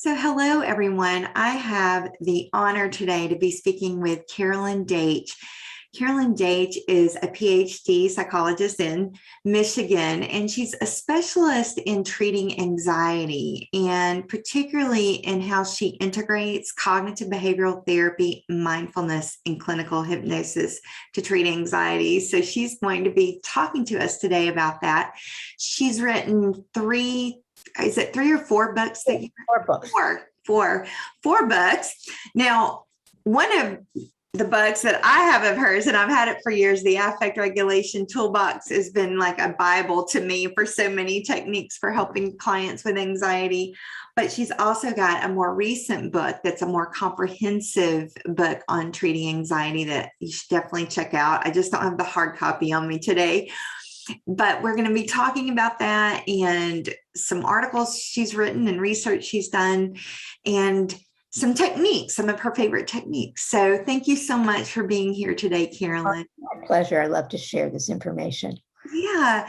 So, hello, everyone. I have the honor today to be speaking with Carolyn Daitch. Carolyn Daitch is a PhD psychologist in Michigan, and she's a specialist in treating anxiety, and particularly in how she integrates cognitive behavioral therapy, mindfulness, and clinical hypnosis to treat anxiety. So she's going to be talking to us today about that. She's written is it 3 or 4 books that you 4 books? Four books. Now, one of the books that I have of hers, and I've had it for years, the Affect Regulation Toolbox, has been like a Bible to me for so many techniques for helping clients with anxiety. But she's also got a more recent book that's a more comprehensive book on treating anxiety that you should definitely check out. I just don't have the hard copy on me today. But we're going to be talking about that and some articles she's written and research she's done and some techniques, some of her favorite techniques. So thank you so much for being here today, Carolyn. My pleasure. I love to share this information. Yeah.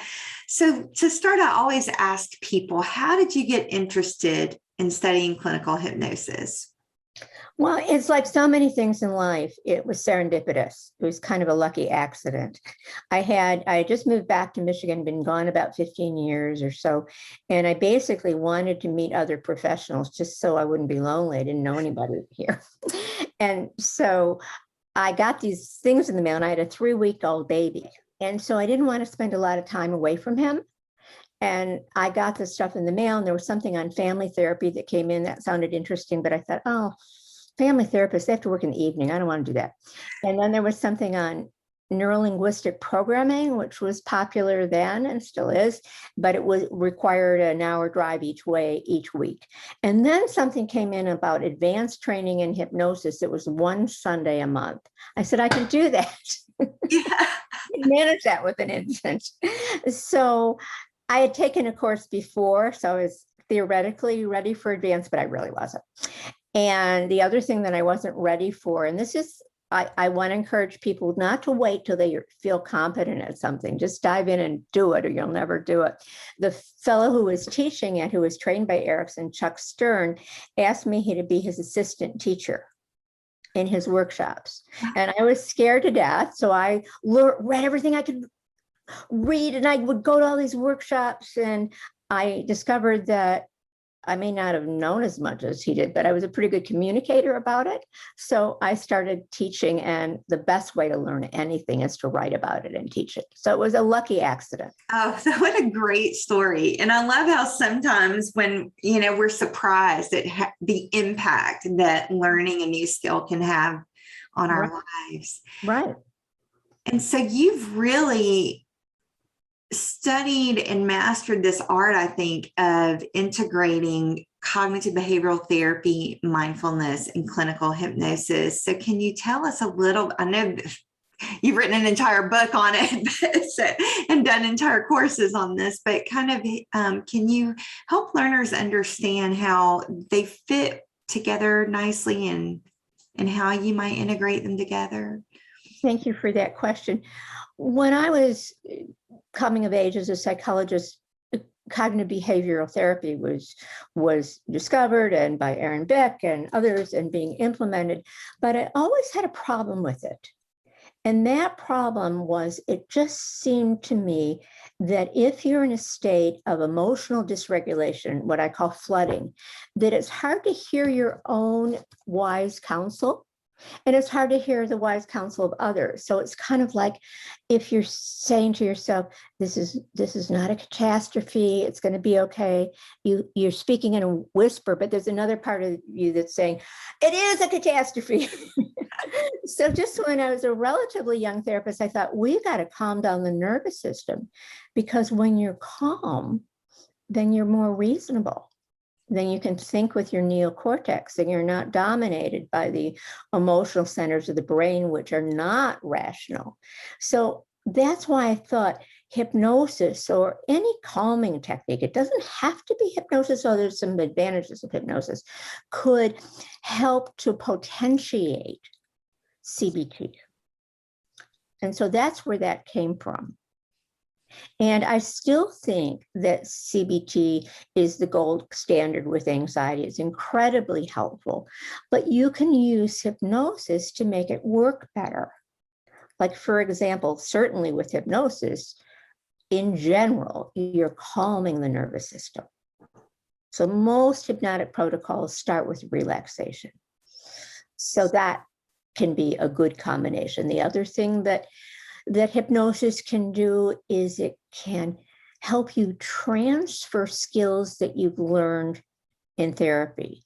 So to start, I always ask people, how did you get interested in studying clinical hypnosis? Well, it's like so many things in life. It was serendipitous. It was kind of a lucky accident. I had just moved back to Michigan, been gone about 15 years or so. And I basically wanted to meet other professionals just so I wouldn't be lonely. I didn't know anybody here. And so I got these things in the mail, and I had a 3-week-old baby. And so I didn't want to spend a lot of time away from him. And I got this stuff in the mail, and there was something on family therapy that came in that sounded interesting, but I thought, oh, family therapists, they have to work in the evening. I don't want to do that. And then there was something on neurolinguistic programming, which was popular then and still is, but it required an hour drive each way each week. And then something came in about advanced training in hypnosis. It was one Sunday a month. I said, I can do that. Yeah. Manage that with an infant. So I had taken a course before, so I was theoretically ready for advanced, but I really wasn't. And the other thing that I wasn't ready for, and this is, I want to encourage people not to wait till they feel competent at something. Just dive in and do it, or you'll never do it. The fellow who was teaching it, who was trained by Erickson, Chuck Stern, asked me to be his assistant teacher in his workshops. And I was scared to death. So I read everything I could read, and I would go to all these workshops, and I discovered that I may not have known as much as he did, but I was a pretty good communicator about it. So I started teaching, and the best way to learn anything is to write about it and teach it. So it was a lucky accident. Oh, what a great story. And I love how sometimes when, we're surprised at the impact that learning a new skill can have on our lives. Right. And so you've really studied and mastered this art, I think, of integrating cognitive behavioral therapy, mindfulness, and clinical hypnosis. So can you tell us a little, I know you've written an entire book on it and done entire courses on this, but kind of can you help learners understand how they fit together nicely and how you might integrate them together? Thank you for that question. When I was coming of age as a psychologist, cognitive behavioral therapy was discovered, and by Aaron Beck and others, and being implemented, but I always had a problem with it. And that problem was, it just seemed to me that if you're in a state of emotional dysregulation, what I call flooding, that it's hard to hear your own wise counsel. And it's hard to hear the wise counsel of others. So it's kind of like if you're saying to yourself, this is not a catastrophe, it's going to be okay. You're speaking in a whisper, but there's another part of you that's saying, it is a catastrophe. So just when I was a relatively young therapist, I thought, we've got to calm down the nervous system, because when you're calm, then you're more reasonable. Then you can think with your neocortex, and you're not dominated by the emotional centers of the brain, which are not rational. So that's why I thought hypnosis, or any calming technique, it doesn't have to be hypnosis, although there's some advantages of hypnosis, could help to potentiate CBT. And so that's where that came from. And I still think that CBT is the gold standard with anxiety. It's incredibly helpful, but you can use hypnosis to make it work better. Like, for example, certainly with hypnosis, in general, you're calming the nervous system. So most hypnotic protocols start with relaxation. So that can be a good combination. The other thing that hypnosis can do is it can help you transfer skills that you've learned in therapy.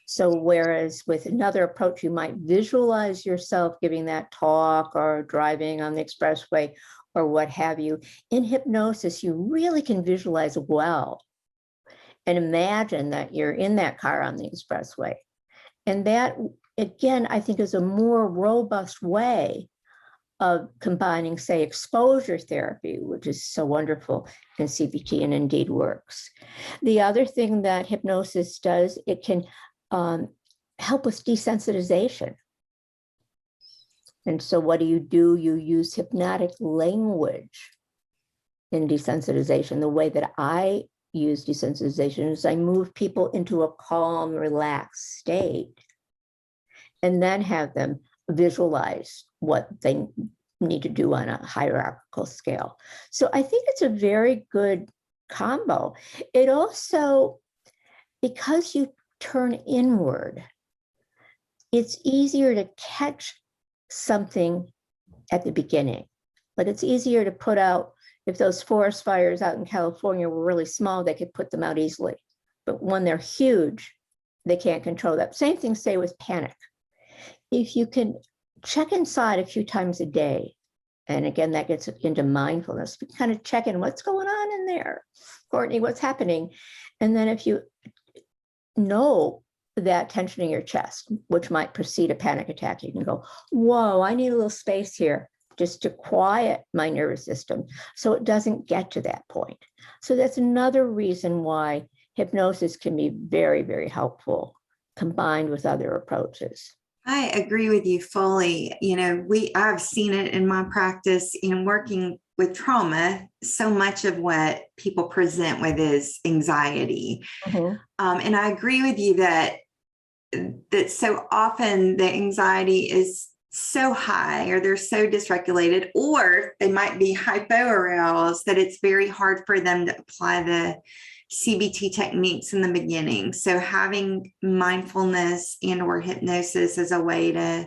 So whereas with another approach, you might visualize yourself giving that talk or driving on the expressway or what have you, in hypnosis, you really can visualize well and imagine that you're in that car on the expressway. And that, again, I think is a more robust way of combining, say, exposure therapy, which is so wonderful in CBT and indeed works. The other thing that hypnosis does, it can help with desensitization. And so what do? You use hypnotic language in desensitization. The way that I use desensitization is I move people into a calm, relaxed state and then have them visualize what they need to do on a hierarchical scale. So I think it's a very good combo. It also, because you turn inward, it's easier to catch something at the beginning. Like, it's easier to put out, if those forest fires out in California were really small, they could put them out easily. But when they're huge, they can't control that. Same thing, say, with panic. If you can check inside a few times a day, and again, that gets into mindfulness, we kind of check in, what's going on in there? Courtney, what's happening? And then if you know that tension in your chest, which might precede a panic attack, you can go, whoa, I need a little space here just to quiet my nervous system so it doesn't get to that point. So that's another reason why hypnosis can be very, very helpful combined with other approaches. I agree with you fully. I've seen it in my practice in working with trauma. So much of what people present with is anxiety. Mm-hmm. And I agree with you that so often the anxiety is so high, or they're so dysregulated, or they might be hypoaroused, that it's very hard for them to apply the CBT techniques in the beginning. So having mindfulness and or hypnosis as a way to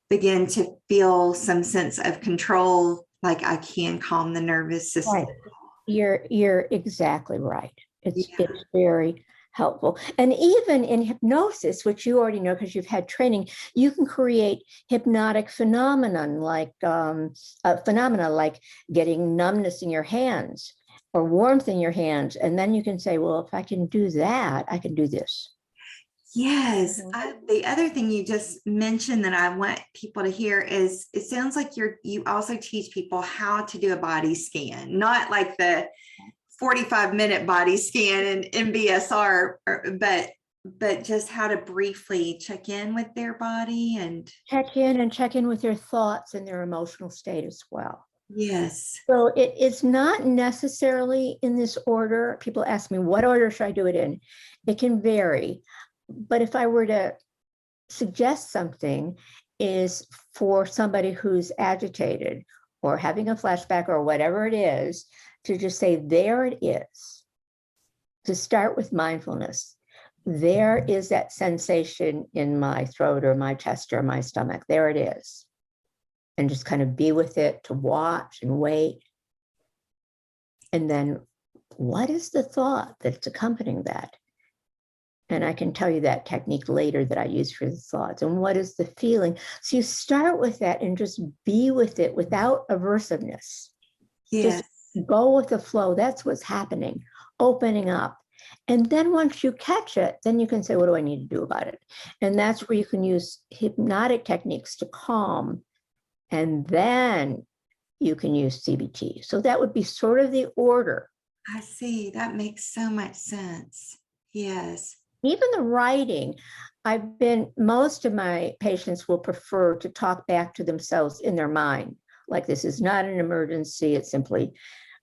begin to feel some sense of control, like I can calm the nervous system. Right. You're exactly right. It's very helpful. And even in hypnosis, which you already know because you've had training, you can create hypnotic phenomena like getting numbness in your hands or warmth in your hands. And then you can say, well, if I can do that, I can do this. Yes. The other thing you just mentioned that I want people to hear is, it sounds like you also teach people how to do a body scan, not like the 45-minute body scan and MBSR, but just how to briefly check in with their body and check in with their thoughts and their emotional state as well. Yes. So it's not necessarily in this order. People ask me, what order should I do it in? It can vary. But if I were to suggest something, is for somebody who's agitated or having a flashback or whatever it is, to just say, there it is. To start with mindfulness. There is that sensation in my throat or my chest or my stomach. There it is. And just kind of be with it, to watch and wait. And then what is the thought that's accompanying that? And I can tell you that technique later that I use for the thoughts. And what is the feeling? So you start with that and just be with it without aversiveness. Yes. Just go with the flow. That's what's happening, opening up. And then once you catch it, then you can say, what do I need to do about it? And that's where you can use hypnotic techniques to calm. And then you can use CBT. So that would be sort of the order. I see. That makes so much sense. Yes. Even the writing, most of my patients will prefer to talk back to themselves in their mind, like this is not an emergency, it's simply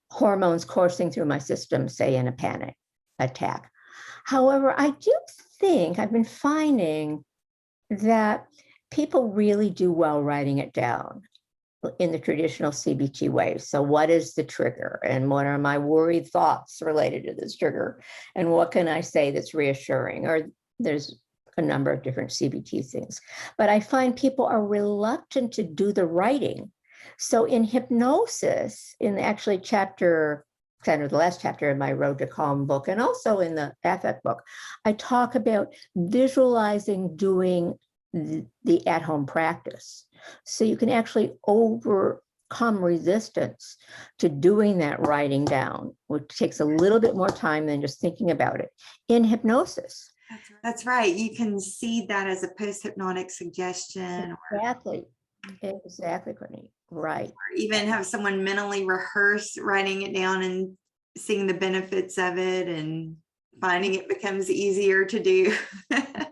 hormones coursing through my system, say in a panic attack. However, I do think I've been finding that people really do well writing it down in the traditional CBT way. So what is the trigger, and what are my worried thoughts related to this trigger, and what can I say that's reassuring? Or there's a number of different CBT things, but I find people are reluctant to do the writing. So in hypnosis, in actually chapter, kind of the last chapter in my Road to Calm book, and also in the affect book, I talk about visualizing doing the at-home practice. So you can actually overcome resistance to doing that writing down, which takes a little bit more time than just thinking about it in hypnosis. That's right. You can see that as a post-hypnotic suggestion. Exactly. Exactly, Courtney. Right. Or even have someone mentally rehearse writing it down and seeing the benefits of it, and finding it becomes easier to do.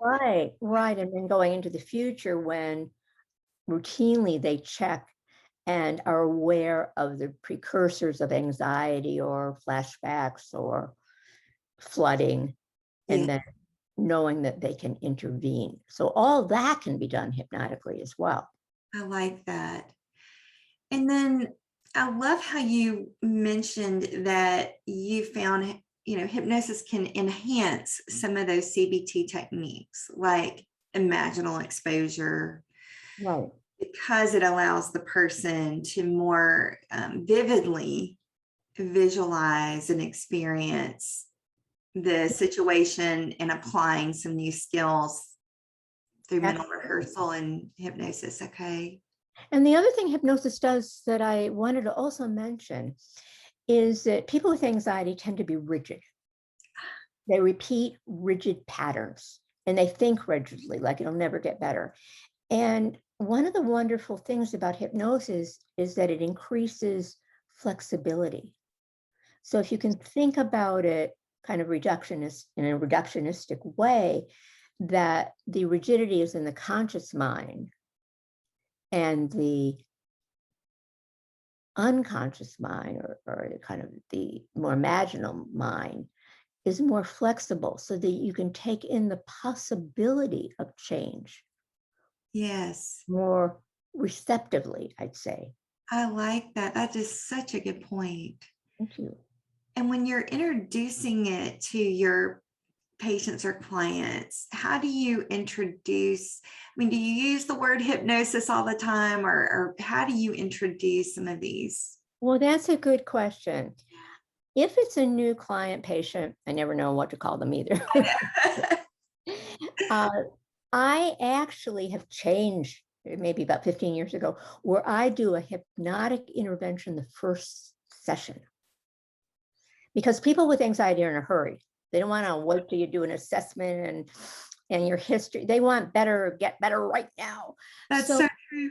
Right, right. And then going into the future, when routinely they check and are aware of the precursors of anxiety or flashbacks or flooding, and Yeah. then knowing that they can intervene. So all that can be done hypnotically as well. I like that. And then I love how you mentioned that you found, hypnosis can enhance some of those CBT techniques, like imaginal exposure, Right. because it allows the person to more vividly visualize and experience the situation, and applying some new skills through mental rehearsal and hypnosis. Okay. And the other thing hypnosis does that I wanted to also mention is that people with anxiety tend to be rigid. They repeat rigid patterns and they think rigidly, like it'll never get better. And one of the wonderful things about hypnosis is that it increases flexibility. So if you can think about it kind of reductionist in a reductionistic way, that the rigidity is in the conscious mind, and the unconscious mind, or kind of the more imaginal mind, is more flexible, so that you can take in the possibility of change Yes. more receptively, I'd say. I like that. That is such a good point. Thank you. And when you're introducing it to your patients or clients, how do you introduce, do you use the word hypnosis all the time, or how do you introduce some of these? Well, that's a good question. If it's a new client patient, I never know what to call them either. I actually have changed, maybe about 15 years ago, where I do a hypnotic intervention the first session. Because people with anxiety are in a hurry. They don't want to wait till you do an assessment and your history. They want better, get better right now. That's so true.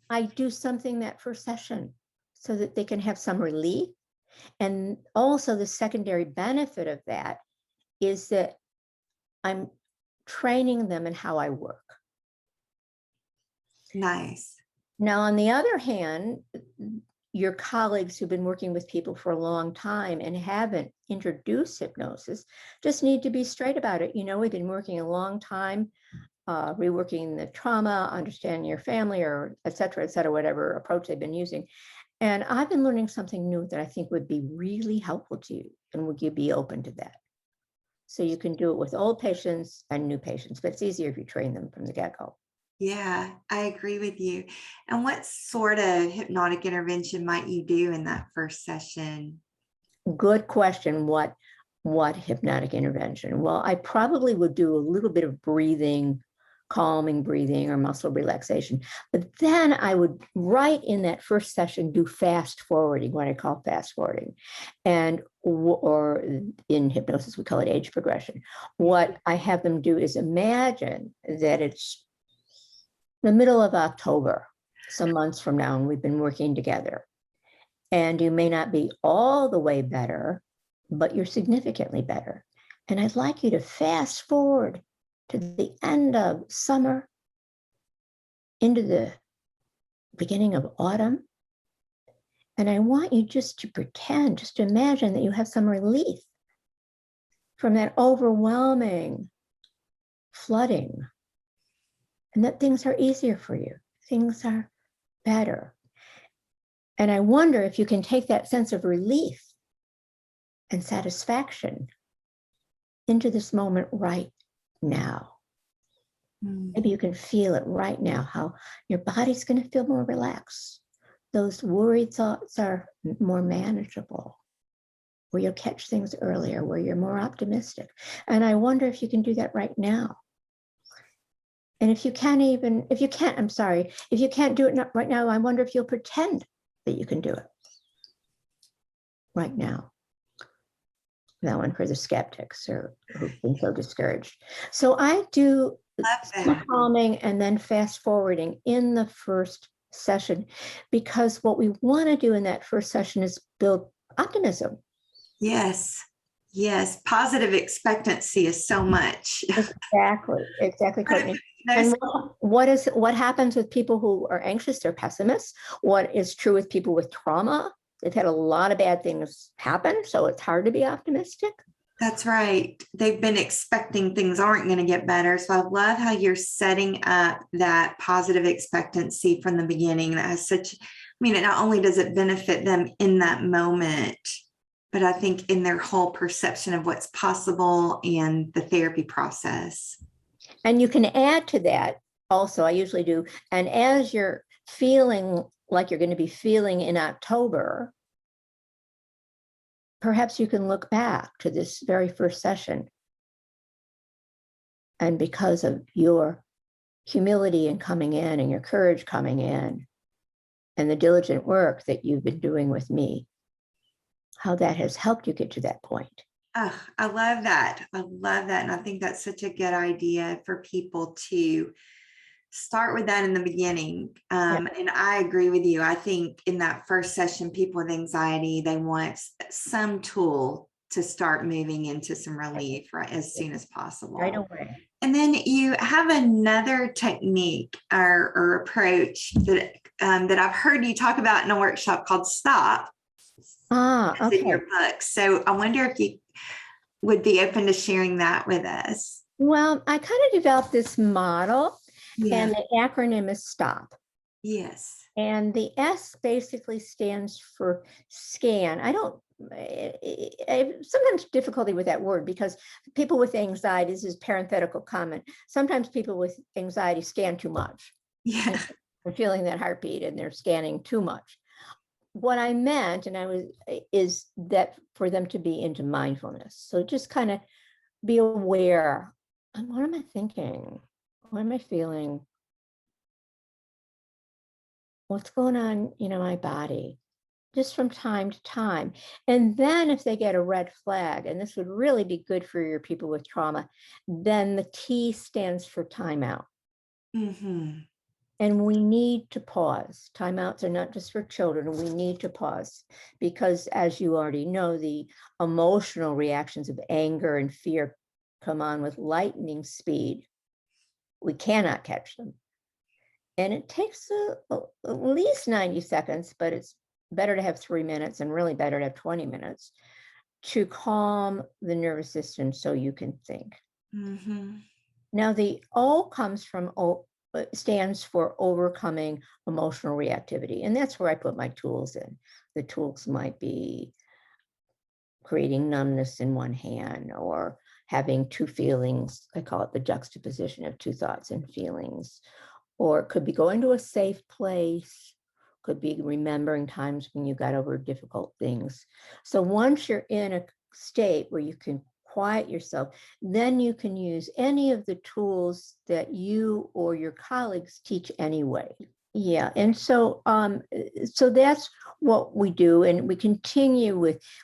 I do something that first session so that they can have some relief. And also the secondary benefit of that is that I'm training them in how I work. Nice. Now, on the other hand, your colleagues who've been working with people for a long time and haven't introduced hypnosis just need to be straight about it. We've been working a long time, reworking the trauma, understanding your family, or et cetera, whatever approach they've been using. And I've been learning something new that I think would be really helpful to you. And would you be open to that? So you can do it with old patients and new patients, but it's easier if you train them from the get-go. Yeah, I agree with you. And what sort of hypnotic intervention might you do in that first session? Good question. What hypnotic intervention? Well, I probably would do a little bit of breathing, calming breathing or muscle relaxation. But then I would, right in that first session, do fast forwarding, what I call fast forwarding. Or in hypnosis, we call it age progression. What I have them do is imagine that it's the middle of October, some months from now, and we've been working together. And you may not be all the way better, but you're significantly better. And I'd like you to fast forward to the end of summer, into the beginning of autumn, And I want you just to pretend, just to imagine that you have some relief from that overwhelming flooding, and that things are easier for you. Things are better. And I wonder if you can take that sense of relief and satisfaction into this moment right now. Maybe you can feel it right now, how your body's going to feel more relaxed. Those worried thoughts are more manageable, where you'll catch things earlier, where you're more optimistic. And I wonder if you can do that right now. And if you can't do it right now, I wonder if you'll pretend that you can do it right now. That one for the skeptics or who've been so discouraged. So I do calming and then fast forwarding in the first session, because what we want to do in that first session is build optimism. Yes. Yes. Positive expectancy is so much. Exactly, Courtney. And what happens with people who are anxious? They're pessimists. What is true with people with trauma? They've had a lot of bad things happen, so it's hard to be optimistic. That's right. They've been expecting things aren't going to get better. So I love how you're setting up that positive expectancy from the beginning. That has not only does it benefit them in that moment, but I think in their whole perception of what's possible and the therapy process. And you can add to that also, I usually do, and as you're feeling like you're going to be feeling in October, perhaps you can look back to this very first session. And because of your humility in coming in and your courage coming in and the diligent work that you've been doing with me, how that has helped you get to that point. Oh, I love that. I love that. And I think that's such a good idea for people to start with that in the beginning. And I agree with you. I think in that first session, people with anxiety, they want some tool to start moving into some relief as soon as possible. Right away. And then you have another technique or approach that I've heard you talk about in a workshop called STOP. Okay. In your book. So I wonder if you would be open to sharing that with us. Well, I kind of developed this model, and the acronym is STOP. Yes. And the S basically stands for scan. I have sometimes difficulty with that word because people with anxiety, this is parenthetical comment, sometimes people with anxiety scan too much. Yeah. They're feeling that heartbeat and they're scanning too much. What I meant, is that for them to be into mindfulness. So just kind of be aware. What am I thinking? What am I feeling? What's going on, my body, just from time to time. And then if they get a red flag, and this would really be good for your people with trauma, then the T stands for timeout. Mm-hmm. And we need to pause. Timeouts are not just for children. We need to pause because, as you already know, the emotional reactions of anger and fear come on with lightning speed. We cannot catch them. And it takes at least 90 seconds, but it's better to have 3 minutes and really better to have 20 minutes to calm the nervous system so you can think. Mm-hmm. Now, the O stands for overcoming emotional reactivity. And that's where I put my tools in. The tools might be creating numbness in one hand or having two feelings. I call it the juxtaposition of two thoughts and feelings. Or it could be going to a safe place, could be remembering times when you got over difficult things. So once you're in a state where you can quiet yourself, then you can use any of the tools that you or your colleagues teach anyway. Yeah, and so that's what we do, and we continue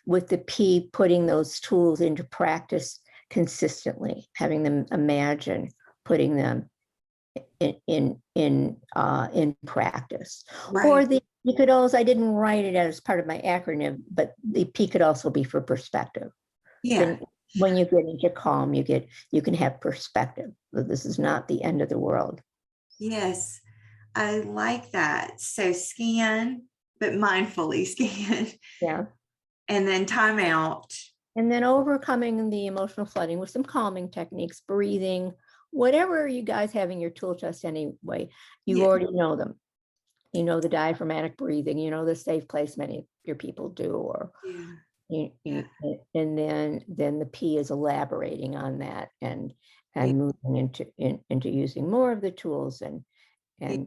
with the P, putting those tools into practice consistently, having them imagine putting them in practice. Right. Or you could also, I didn't write it as part of my acronym, but the P could also be for perspective. Yeah. When you get into calm, you can have perspective. This is not the end of the world. Yes, I like that. So scan, but mindfully scan. Yeah. And then time out. And then overcoming the emotional flooding with some calming techniques, breathing, whatever you guys have in your tool chest anyway, you Yeah. already know them. You know the diaphragmatic breathing, you know the safe place many of your people do, or and then the P is elaborating on that and moving into using more of the tools and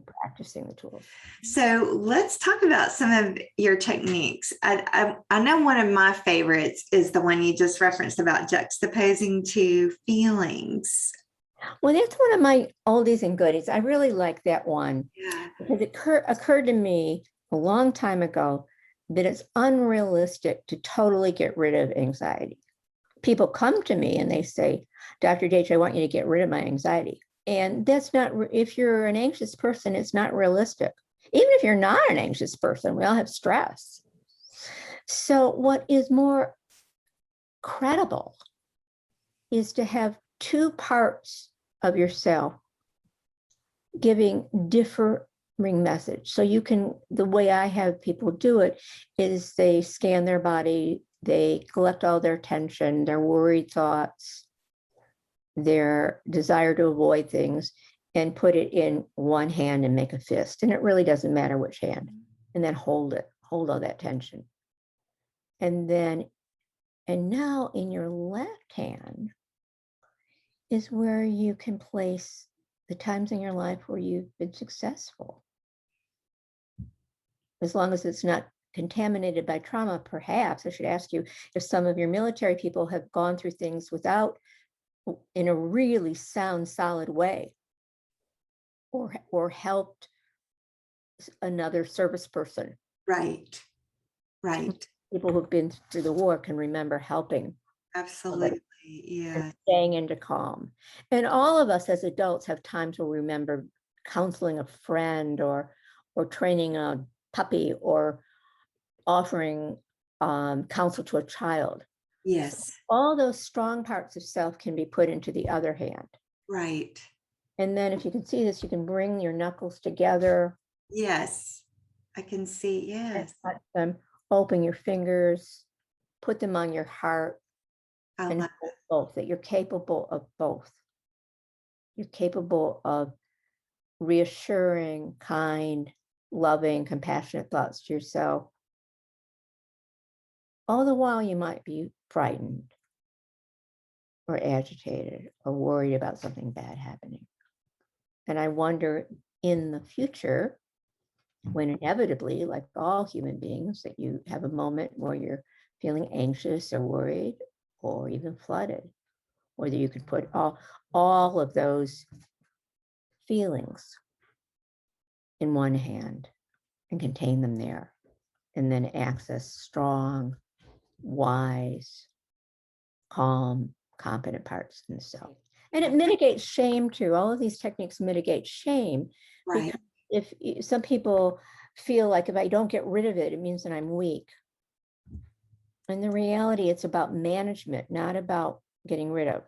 practicing the tools. So let's talk about some of your techniques. I know one of my favorites is the one you just referenced about juxtaposing two feelings. Well, that's one of my oldies and goodies. I really like that one because it occurred to me a long time ago that it's unrealistic to totally get rid of anxiety. People come to me and they say, Dr. Daitch, I want you to get rid of my anxiety. And that's not, if you're an anxious person, it's not realistic. Even if you're not an anxious person, we all have stress. So what is more credible is to have two parts of yourself giving differing message. So you can, the way I have people do it is they scan their body, they collect all their tension, their worried thoughts, their desire to avoid things, and put it in one hand and make a fist. And it really doesn't matter which hand. And then hold all that tension. And now in your left hand is where you can place the times in your life where you've been successful. As long as it's not contaminated by trauma, perhaps I should ask you if some of your military people have gone through things in a really sound, solid way, or helped another service person. Right. People who've been through the war can remember helping. Absolutely. Yeah. And staying into calm. And all of us as adults have times where we remember counseling a friend or training a puppy or offering counsel to a child. Yes. So all those strong parts of self can be put into the other hand. Right. And then if you can see this, you can bring your knuckles together. Yes, I can see. Yes. Touch them, open your fingers, put them on your heart. And both, that you're capable of both. You're capable of reassuring, kind, loving, compassionate thoughts to yourself. All the while you might be frightened or agitated or worried about something bad happening. And I wonder in the future, when inevitably, like all human beings, that you have a moment where you're feeling anxious or worried or even flooded, whether you could put all of those feelings in one hand and contain them there, and then access strong, wise, calm, competent parts in the self. And it mitigates shame too. All of these techniques mitigate shame. Right. Because if some people feel like if I don't get rid of it, it means that I'm weak. In the reality, it's about management, not about getting rid of.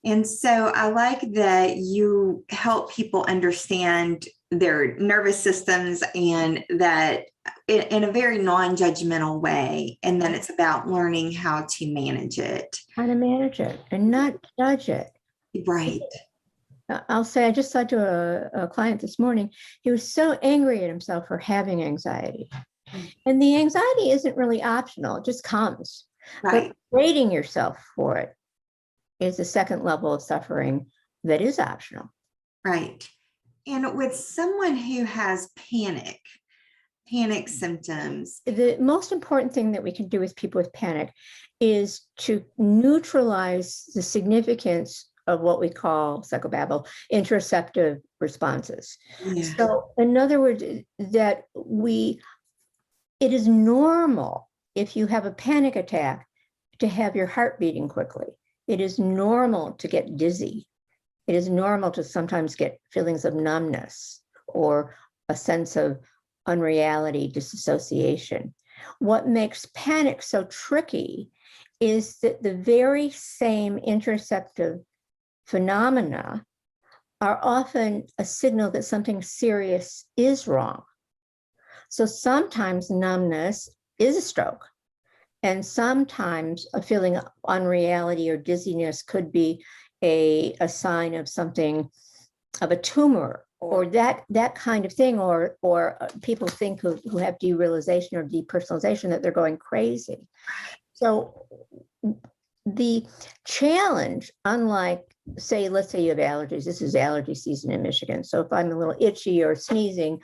And so I like that you help people understand their nervous systems and that in a very non-judgmental way. And then it's about learning how to manage it. How to manage it and not judge it. Right. I'll say, I just said to a client this morning, he was so angry at himself for having anxiety. And the anxiety isn't really optional, it just comes. Right. But rating yourself for it is the second level of suffering that is optional. Right. And with someone who has panic symptoms, the most important thing that we can do with people with panic is to neutralize the significance of what we call psychobabble interoceptive responses. Yeah. So in other words, that it is normal if you have a panic attack to have your heart beating quickly. It is normal to get dizzy. It is normal to sometimes get feelings of numbness or a sense of unreality, disassociation. What makes panic so tricky is that the very same interoceptive phenomena are often a signal that something serious is wrong. So sometimes numbness is a stroke. And sometimes a feeling of unreality or dizziness could be a sign of something, of a tumor or that kind of thing, or people think who have derealization or depersonalization that they're going crazy. So the challenge, unlike, say, let's say you have allergies, this is allergy season in Michigan. So if I'm a little itchy or sneezing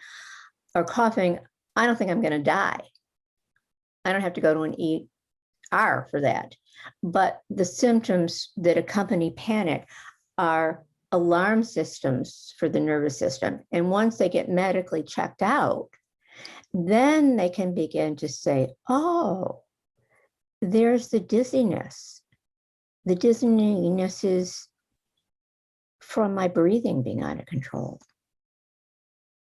or coughing, I don't think I'm going to die. I don't have to go to an ER for that. But the symptoms that accompany panic are alarm systems for the nervous system. And once they get medically checked out, then they can begin to say, oh, there's the dizziness. The dizziness is from my breathing being out of control.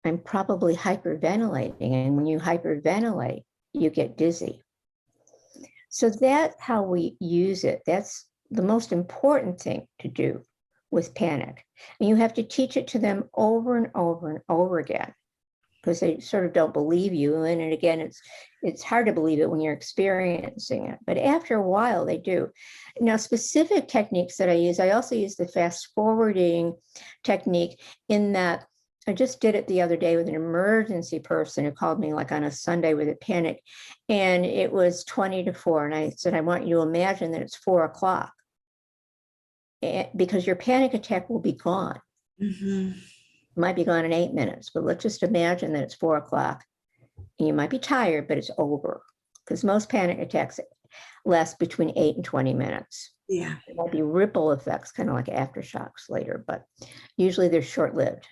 I'm probably hyperventilating. And when you hyperventilate, you get dizzy. So that's how we use it. That's the most important thing to do with panic. And you have to teach it to them over and over and over again, because they sort of don't believe you. And again, it's hard to believe it when you're experiencing it. But after a while, they do. Now, specific techniques that I use, I also use the fast forwarding technique, in that I just did it the other day with an emergency person who called me like on a Sunday with a panic. And it was 20 to 4. And I said, I want you to imagine that it's 4 o'clock. Because your panic attack will be gone. Mm-hmm. It might be gone in 8 minutes, but let's just imagine that it's 4 o'clock. And you might be tired, but it's over. Because most panic attacks last between 8 and 20 minutes. Yeah. There might be ripple effects, kind of like aftershocks later, but usually they're short-lived.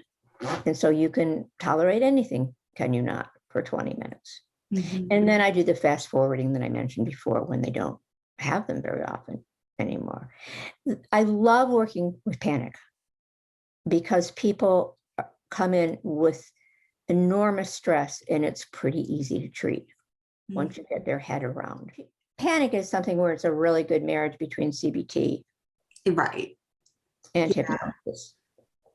And so you can tolerate anything, can you not, for 20 minutes? Mm-hmm. And then I do the fast forwarding that I mentioned before, when they don't have them very often anymore. I love working with panic because people come in with enormous stress, and it's pretty easy to treat once you get their head around. Panic is something where it's a really good marriage between CBT, Right, and yeah. hypnosis.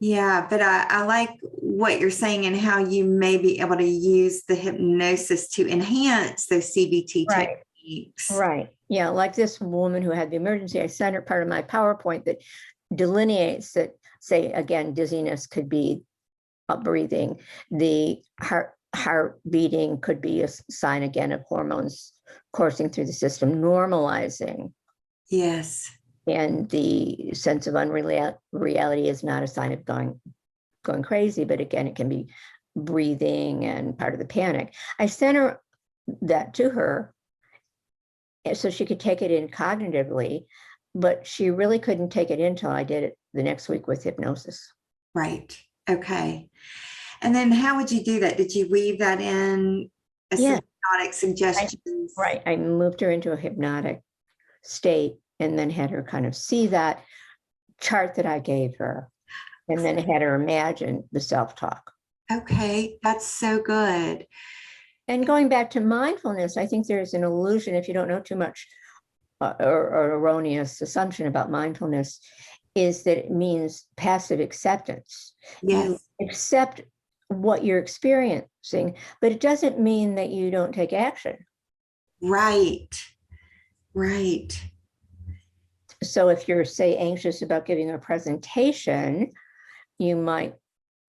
Yeah, but I like what you're saying and how you may be able to use the hypnosis to enhance those CBT techniques. Right. Yeah, like this woman who had the emergency, I sent her part of my PowerPoint that delineates that, say, again, dizziness could be breathing. The heart beating could be a sign, again, of hormones coursing through the system, normalizing. Yes. And the sense of unreality is not a sign of going crazy, but again, it can be breathing and part of the panic. I sent her that to her so she could take it in cognitively, but she really couldn't take it in until I did it the next week with hypnosis. Right. Okay. And then how would you do that? Did you weave that in as hypnotic suggestions? Right. I moved her into a hypnotic state and then had her kind of see that chart that I gave her, and then had her imagine the self-talk. Okay, that's so good. And going back to mindfulness, I think there's an illusion, if you don't know too much, or erroneous assumption about mindfulness, is that it means passive acceptance. Yes. You accept what you're experiencing, but it doesn't mean that you don't take action. Right. Right. So if you're, say, anxious about giving a presentation, you might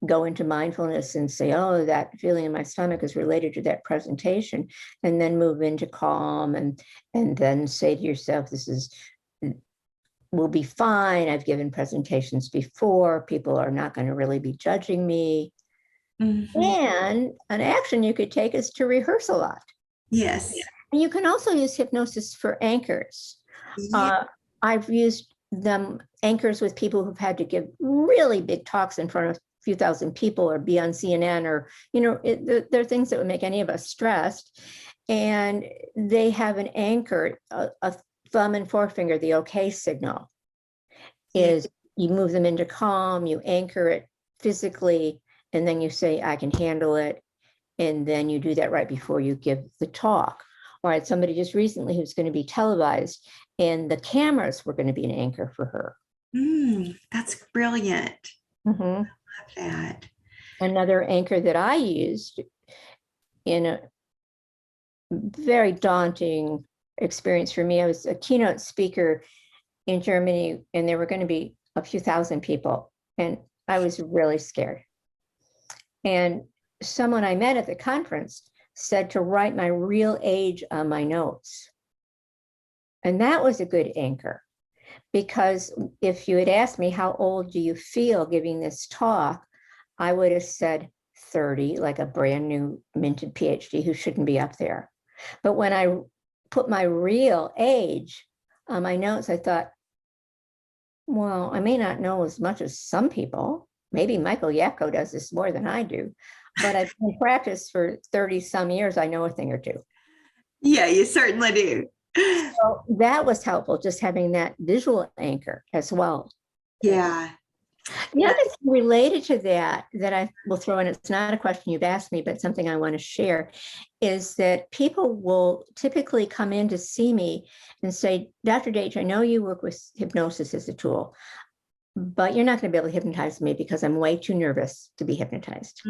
go into mindfulness and say, oh, that feeling in my stomach is related to that presentation, and then move into calm, and then say to yourself, will be fine. I've given presentations before. People are not going to really be judging me. Mm-hmm. And an action you could take is to rehearse a lot. Yes. And you can also use hypnosis for anchors. Yeah. I've used them anchors with people who've had to give really big talks in front of a few thousand people, or be on CNN, or, there are things that would make any of us stressed. And they have an anchor, a thumb and forefinger, the okay signal is you move them into calm, you anchor it physically, and then you say, I can handle it. And then you do that right before you give the talk. Or I had somebody just recently who's going to be televised, and the cameras were going to be an anchor for her. That's brilliant. Mm-hmm. I love that. Another anchor that I used in a very daunting experience for me. I was a keynote speaker in Germany, and there were going to be a few thousand people, and I was really scared. And someone I met at the conference said to write my real age on my notes. And that was a good anchor, because if you had asked me, how old do you feel giving this talk, I would have said 30, like a brand new minted PhD who shouldn't be up there. But when I put my real age on my notes, I thought, well, I may not know as much as some people. Maybe Michael Yapko does this more than I do, but I've been in practice for 30 some years. I know a thing or two. Yeah, you certainly do. So that was helpful, just having that visual anchor as well. Yeah. The other thing related to that I will throw in, it's not a question you've asked me, but something I want to share, is that people will typically come in to see me and say, Dr. Daitch, I know you work with hypnosis as a tool, but you're not going to be able to hypnotize me because I'm way too nervous to be hypnotized.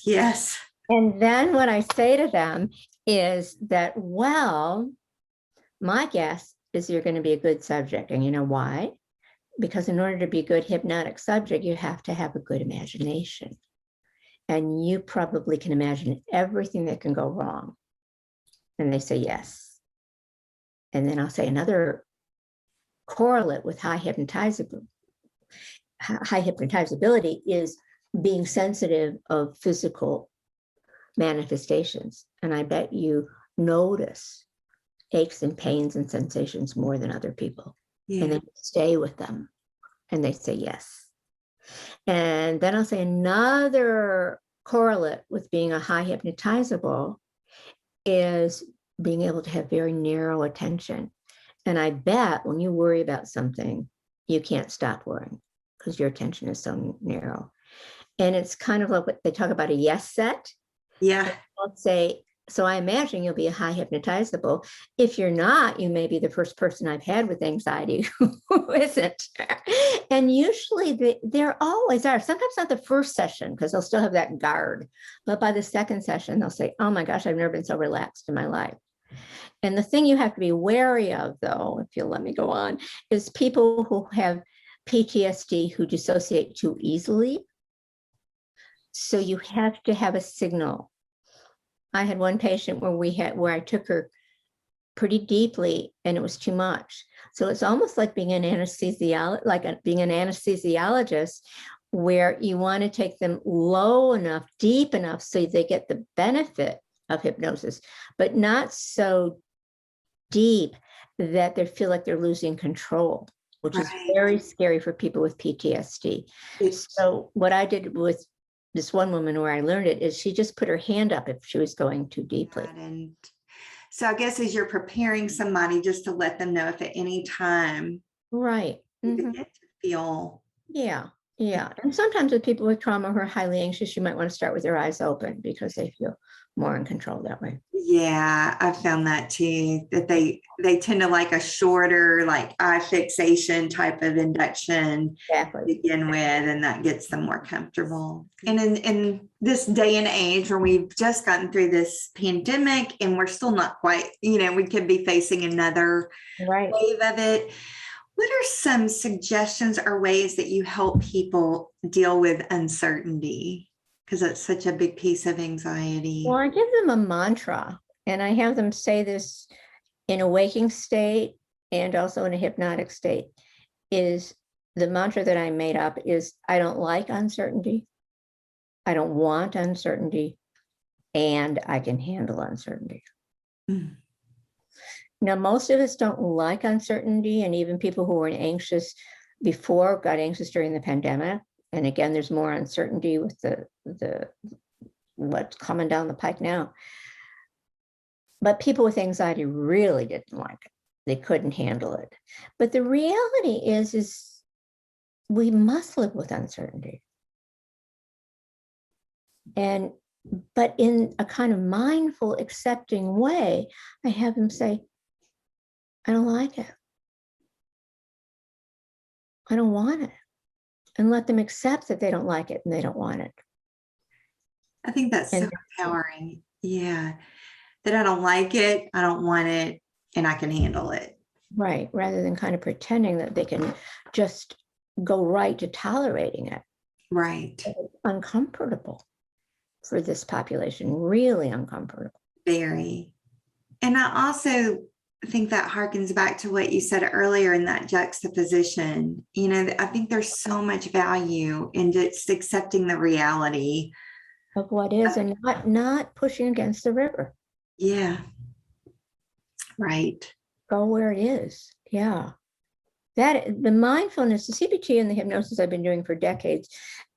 Yes. And then what I say to them is that, well, my guess is you're going to be a good subject. And you know why? Because in order to be a good hypnotic subject, you have to have a good imagination. And you probably can imagine everything that can go wrong. And they say yes. And then I'll say another correlate with high hypnotizability is being sensitive of physical manifestations. And I bet you notice aches and pains and sensations more than other people. Yeah. And then stay with them and they say yes. And then I'll say another correlate with being a high hypnotizable is being able to have very narrow attention. And I bet when you worry about something, you can't stop worrying because your attention is so narrow. And it's kind of like what they talk about, a yes set. Yeah. I'll say, so I imagine you'll be a high hypnotizable. If you're not, you may be the first person I've had with anxiety who isn't. And usually there always are. Sometimes not the first session because they'll still have that guard. But by the second session, they'll say, oh my gosh, I've never been so relaxed in my life. And the thing you have to be wary of, though, if you'll let me go on, is people who have PTSD who dissociate too easily. So you have to have a signal. I had one patient where I took her pretty deeply and it was too much. So it's almost like being an anesthesiologist, where you want to take them low enough, deep enough so they get the benefit of hypnosis, but not so deep that they feel like they're losing control, which is very scary for people with PTSD. So what I did with this one woman where I learned it is she just put her hand up if she was going too deeply. And so I guess as you're preparing somebody, just to let them know if at any time, right, you get to feel. Yeah. And sometimes with people with trauma who are highly anxious, you might want to start with their eyes open because they feel more in control that way. Yeah, I found that too, that they tend to like a shorter, like eye fixation type of induction to begin with, and that gets them more comfortable. And in this day and age where we've just gotten through this pandemic and we're still not quite, we could be facing another wave of it. What are some suggestions or ways that you help people deal with uncertainty? Because it's such a big piece of anxiety. Well, I give them a mantra, and I have them say this in a waking state and also in a hypnotic state. Is the mantra that I made up is, I don't like uncertainty, I don't want uncertainty, and I can handle uncertainty. Mm. Now, most of us don't like uncertainty, and even people who were anxious before got anxious during the pandemic. And again, there's more uncertainty with the what's coming down the pike now. But people with anxiety really didn't like it. They couldn't handle it. But the reality is we must live with uncertainty. But in a kind of mindful, accepting way, I have them say, I don't like it. I don't want it. And let them accept that they don't like it and they don't want it. I think that's so empowering. Yeah. That I don't like it, I don't want it, and I can handle it. Right. Rather than kind of pretending that they can just go right to tolerating it. Right. It's uncomfortable for this population, really uncomfortable. Very. And I also think that harkens back to what you said earlier in that juxtaposition. You know, I think there's so much value in just accepting the reality Of what is, and not pushing against the river. Yeah. Right. Go where it is. Yeah. That the mindfulness, the CBT and the hypnosis I've been doing for decades.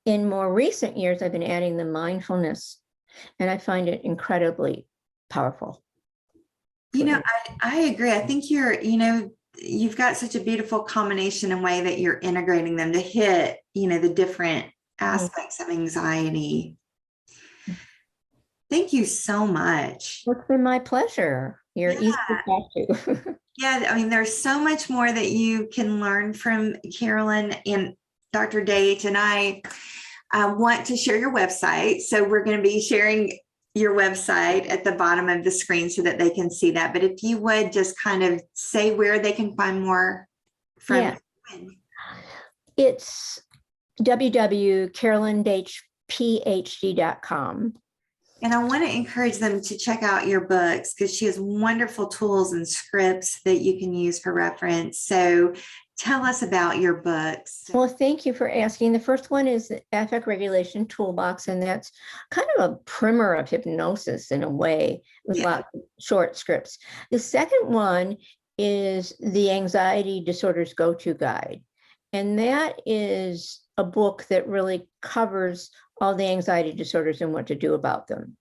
In more recent years, I've been adding the mindfulness, and I find it incredibly powerful. You know, I agree. I think you've got such a beautiful combination and way that you're integrating them to hit, the different aspects of anxiety. Thank you so much. It's been my pleasure. You're easy to talk to. Yeah, I mean, there's so much more that you can learn from Carolyn and Dr. Daitch, and I want to share your website. So we're going to be sharing your website at the bottom of the screen so that they can see that. But if you would just kind of say where they can find more from. Yeah. It's www.carolyndaitchphd.com. And I want to encourage them to check out your books because she has wonderful tools and scripts that you can use for reference. So tell us about your books. Well, thank you for asking. The first one is the Affect Regulation Toolbox, and that's kind of a primer of hypnosis in a way with lots of short scripts. The second one is the Anxiety Disorders Go-To Guide. And that is a book that really covers all the anxiety disorders and what to do about them.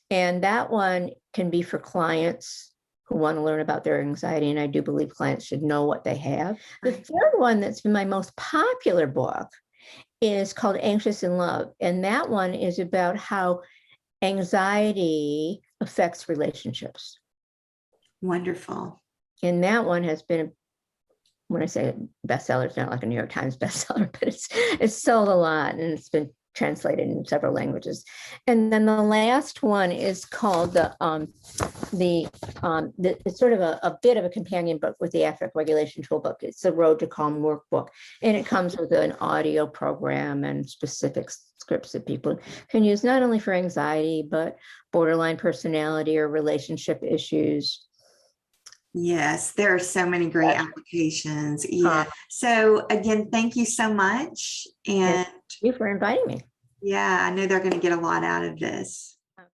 And that one can be for clients who want to learn about their anxiety. And I do believe clients should know what they have. The third one that's been my most popular book is called Anxious in Love. And that one is about how anxiety affects relationships. Wonderful. And that one has been, when I say bestseller, it's not like a New York Times bestseller, but it's sold a lot and it's been translated in several languages. And then the last one is called it's sort of a bit of a companion book with the Affect Regulation Toolbook. It's the Road to Calm Workbook. And it comes with an audio program and specific scripts that people can use not only for anxiety, but borderline personality or relationship issues. Yes, there are so many great applications. Yeah. So again, thank you so much. And thank you for inviting me. Yeah, I know they're going to get a lot out of this.